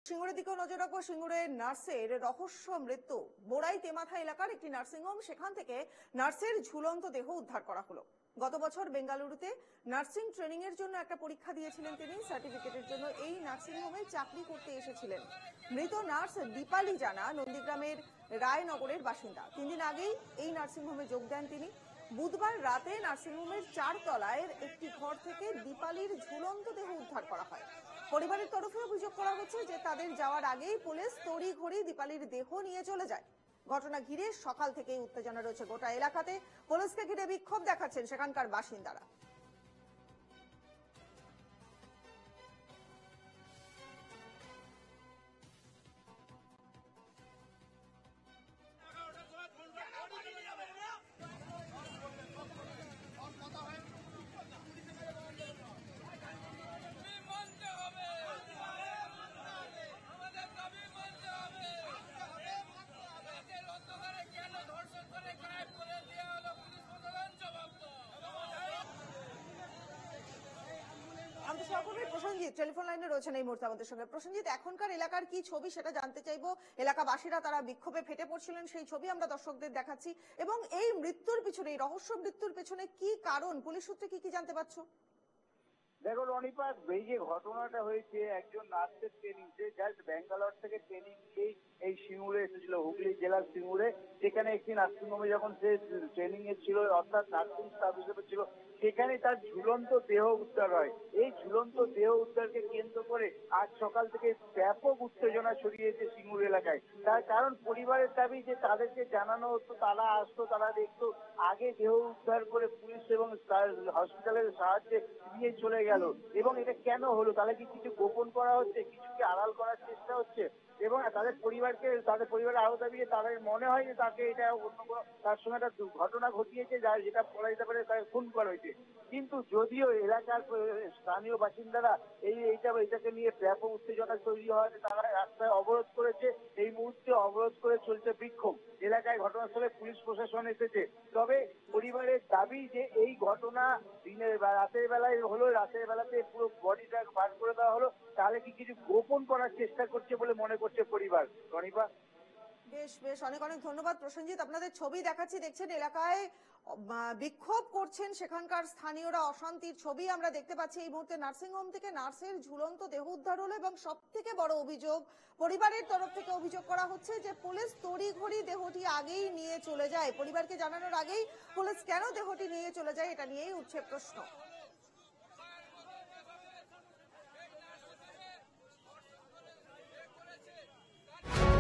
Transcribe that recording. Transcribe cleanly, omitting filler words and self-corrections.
সিঙ্গুরের দিকেও নজর রাখবো। সিঙ্গুরের নার্সের রহস্য মৃত্যু। বোড়াই তেমাথা এলাকার একটি নার্সিংহোম, সেখান থেকে নার্সের ঝুলন্ত দেহ উদ্ধার করা হলো। গত বছর বেঙ্গালুরুতে নার্সিং ট্রেনিং এর জন্য একটা পরীক্ষা দিয়েছিলেন তিনি। সার্টিফিকেটের জন্য এই নার্সিংহোমে চাকরি করতে এসেছিলেন। মৃত নার্স দীপালি জানা নন্দীগ্রামের রায়নগরের বাসিন্দা। 3 দিন আগেই এই নার্সিংহোমে যোগ দেন তিনি। বুধবার রাতে নার্সিংহোমের 4 তলায় একটি ঘর থেকে দীপালির ঝুলন্ত দেহ উদ্ধার করা হয়। পরিবারের তরফে অভিযোগ করা হচ্ছে যে তাদের যাওয়ার আগেই পুলিশ তড়িঘড়ি দীপালির দেহ নিয়ে চলে যায়। ঘটনা ঘিরে সকাল থেকেই উত্তেজনা রয়েছে গোটা এলাকাতে। পুলিশকে ঘিরে বিক্ষোভ দেখাচ্ছেন সেখানকার বাসিন্দারা। আমাদের সহকর্মী প্রসেনজিৎ টেলিফোন লাইনে রয়েছেন এই মুহূর্তে আমাদের সঙ্গে। প্রসেনজিৎ, এখনকার এলাকার কি ছবি সেটা জানতে চাইবো। এলাকাবাসীরা তারা বিক্ষোভে ফেটে পড়ছিলেন, সেই ছবি আমরা দর্শকদের দেখাচ্ছি। এবং এই মৃত্যুর পিছনে, এই রহস্য মৃত্যুর পেছনে কি কারণ, পুলিশ সূত্রে কি কি জানতে পারছো? দেখো রনিপা, এই যে ঘটনাটা হয়েছে, একজন নার্সের ট্রেনিং, সে জাস্ট ব্যাঙ্গালোর থেকে ট্রেনিং নিয়েই এই সিঙ্গুরে এসেছিল, হুগলি জেলার সিঙ্গুরে। সেখানে একটি নার্সিংহোমে যখন সে ট্রেনিং এ ছিল, অর্থাৎ নার্সিং স্টাফ হিসেবে ছিল, সেখানে তার ঝুলন্ত দেহ উদ্ধার হয়। এই ঝুলন্ত দেহ উদ্ধারকে কেন্দ্র করে আজ সকাল থেকে ব্যাপক উত্তেজনা ছড়িয়েছে সিঙ্গুর এলাকায়। তার কারণ পরিবারের দাবি যে তাদেরকে জানানো হতো, তারা আসতো, তারা দেখতো, আগে দেহ উদ্ধার করে পুলিশ এবং হসপিটালের সাহায্যে নিয়ে চলে গেল। এবং এটা কেন হলো? তাহলে কি কিছু গোপন করা হচ্ছে, কিছুকে আড়াল করার চেষ্টা হচ্ছে? এবং তাদের পরিবারের আরো দাবি, তাদের মনে হয় যে তাকে এটা অন্য কোনো তার সঙ্গে একটা ঘটনা ঘটিয়েছে, যেটা বলা যেতে পারে তাকে খুন করা হয়েছে। কিন্তু যদিও এলাকার স্থানীয় বাসিন্দারা এটাকে নিয়ে ব্যাপক উত্তেজনা তৈরি হয়, তারা রাস্তায় অবরোধ করেছে। এই মুহূর্তে অবরোধ করে চলছে বিক্ষোভ। এলাকায় ঘটনাস্থলে পুলিশ প্রশাসন এসেছে। তবে পরিবারের দাবি যে এই ঘটনা দিনের বা রাতের বেলায় হলো, রাতের বেলাতে পুরো বডিটা বার করে দেওয়া হলো, তাহলে কি কিছু গোপন করার চেষ্টা করছে বলে মনে করছে পরিবার। রনিপা, বেশ বেশ, অনেক অনেক ধন্যবাদ প্রসেনজিৎ। আপনাদের ছবি দেখাচ্ছি, দেখছেন এলাকায় বিক্ষোভ করছেন সেখানকার স্থানীয়রা, অশান্তির ছবি আমরা দেখতে পাচ্ছি এই মুহূর্তে। নার্সিংহোম থেকে নার্সের ঝুলন্ত দেহ উদ্ধার হলো এবং সব থেকে বড় অভিযোগ, পরিবারের তরফ থেকে অভিযোগ করা হচ্ছে যে পুলিশ তড়িঘড়ি দেহটি আগেই নিয়ে চলে যায়। পরিবারকে জানানোর আগেই পুলিশ কেন দেহটি নিয়ে চলে যায়, এটা নিয়েই উঠছে প্রশ্ন।